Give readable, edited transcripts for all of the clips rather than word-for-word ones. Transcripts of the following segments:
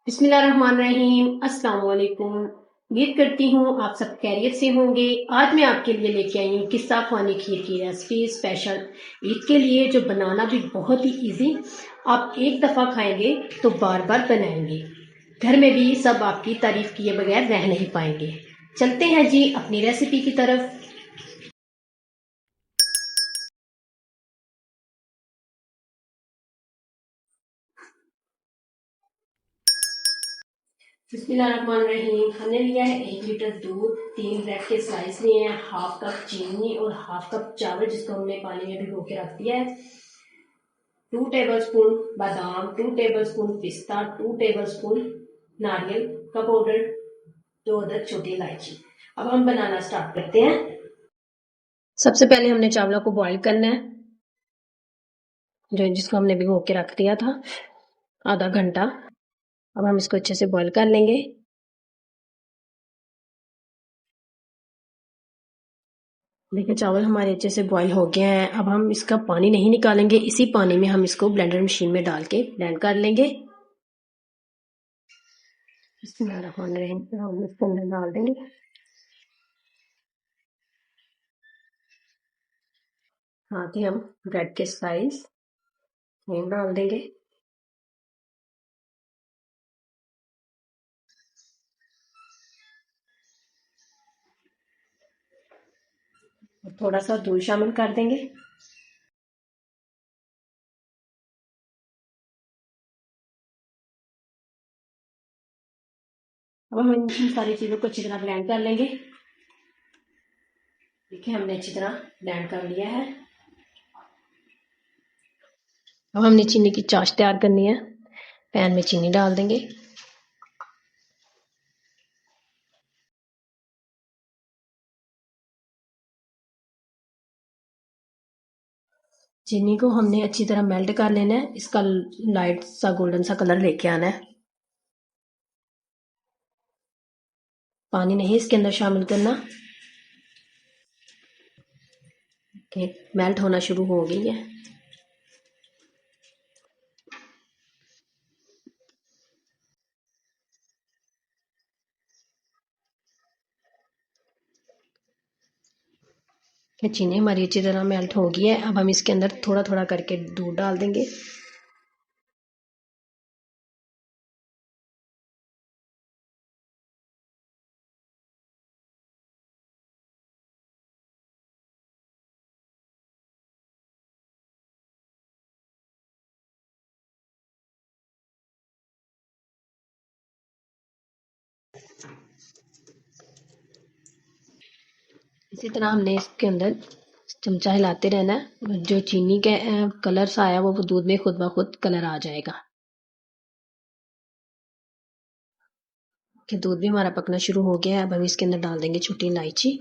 बिस्मिल्लाहिर्रहमानिर्रहीम। अस्सलाम वालेकुम। उम्मीद करती हूँ आप सब खैरियत से होंगे। आज मैं आपके लिए लेके आई हूँ किस्सा ख्वानी खीर की रेसिपी स्पेशल ईद के लिए, जो बनाना भी बहुत ही इजी। आप एक दफ़ा खाएंगे तो बार बार बनाएंगे। घर में भी सब आपकी तारीफ किए बगैर रह नहीं पाएंगे। चलते हैं जी अपनी रेसिपी की तरफ। बिस्मिल्लाहिर्रहमानिर्रहीम। हमने लिया है 1 लीटर दूध, 3 ब्रेड के स्लाइस लिए हैं, हाफ कप चीनी और हाफ कप चावल जिसको हमने पानी में भिगो के रख दिया है। 2 टेबलस्पून बादाम, 2 टेबलस्पून पिस्ता, 2 टेबलस्पून नारियल का पाउडर, 2 अदद छोटी इलायची। अब हम बनाना स्टार्ट करते हैं। सबसे पहले हमने चावलों को बॉईल करना है, जिसको हमने भिगो के रख दिया था आधा घंटा। अब हम इसको अच्छे से बॉईल कर लेंगे। देखिए चावल हमारे अच्छे से बॉईल हो गए हैं। अब हम इसका पानी नहीं निकालेंगे, इसी पानी में हम इसको ब्लेंडर मशीन में डाल के ब्लेंड कर लेंगे। इसमें हम इसके अंदर डाल देंगे हाथ ही हम ब्रेड के स्लाइस डाल देंगे। और थोड़ा सा दूध शामिल कर देंगे। अब हम इन सारी चीज़ों को अच्छी तरह ब्लेंड कर लेंगे। देखिए हमने अच्छी तरह ब्लेंड कर लिया है। अब हमने चीनी की चाश तैयार करनी है। पैन में चीनी डाल देंगे। चीनी को हमने अच्छी तरह मेल्ट कर लेना है। इसका लाइट सा गोल्डन सा कलर लेके आना है। पानी नहीं इसके अंदर शामिल करना। मेल्ट होना शुरू हो गई है। चीनी हमारी अच्छी तरह मेल्ट हो गई है। अब हम इसके अंदर थोड़ा थोड़ा करके दूध डाल देंगे। इसी तरह हमने इसके अंदर चमचा हिलाते रहना है। जो चीनी के कलर सा आया वो दूध में खुद ब खुद कलर आ जाएगा। कि दूध भी हमारा पकना शुरू हो गया है। अब हम इसके अंदर डाल देंगे छोटी इलायची।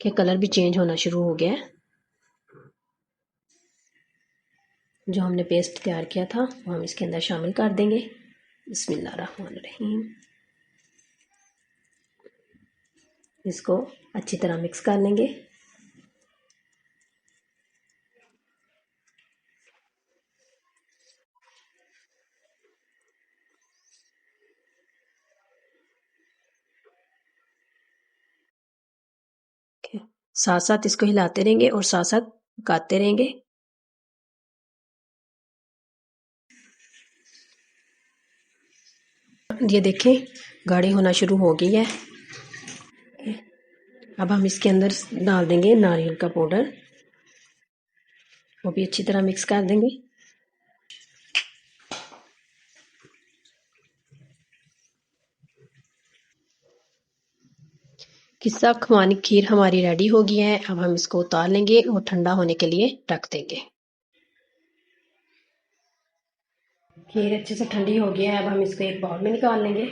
के कलर भी चेंज होना शुरू हो गया है। जो हमने पेस्ट तैयार किया था वो हम इसके अंदर शामिल कर देंगे। बिस्मिल्लाहिर्रहमानिर्रहीम। इसको अच्छी तरह मिक्स कर लेंगे। साथ साथ इसको हिलाते रहेंगे और साथ साथ पकाते रहेंगे। ये देखें गाढ़ी होना शुरू हो गई है। अब हम इसके अंदर डाल देंगे नारियल का पाउडर। वो भी अच्छी तरह मिक्स कर देंगे। किस्सा ख्वानी खीर हमारी रेडी हो गई है। अब हम इसको उतार लेंगे और ठंडा होने के लिए रख देंगे। खीर अच्छे से ठंडी हो गई है। अब हम इसको एक बाउल में निकाल लेंगे।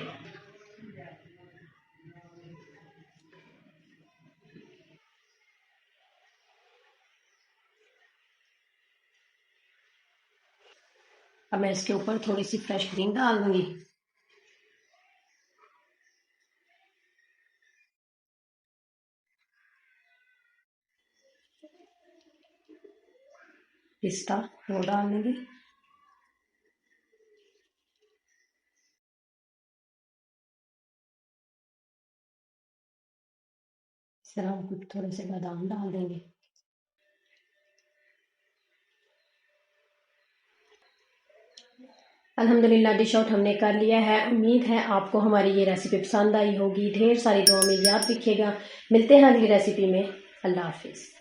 अब मैं इसके ऊपर थोड़ी सी फ्रेश क्रीम डाल दूंगी। पिस्ता वो डाल देंगे। इस तरह हम कुछ थोड़े से बादाम डाल देंगे। अल्हम्दुलिल्लाह डिश आउट हमने कर लिया है। उम्मीद है आपको हमारी ये रेसिपी पसंद आई होगी। ढेर सारी दुआ में याद रखिएगा। मिलते हैं अगली रेसिपी में। अल्लाह हाफिज़।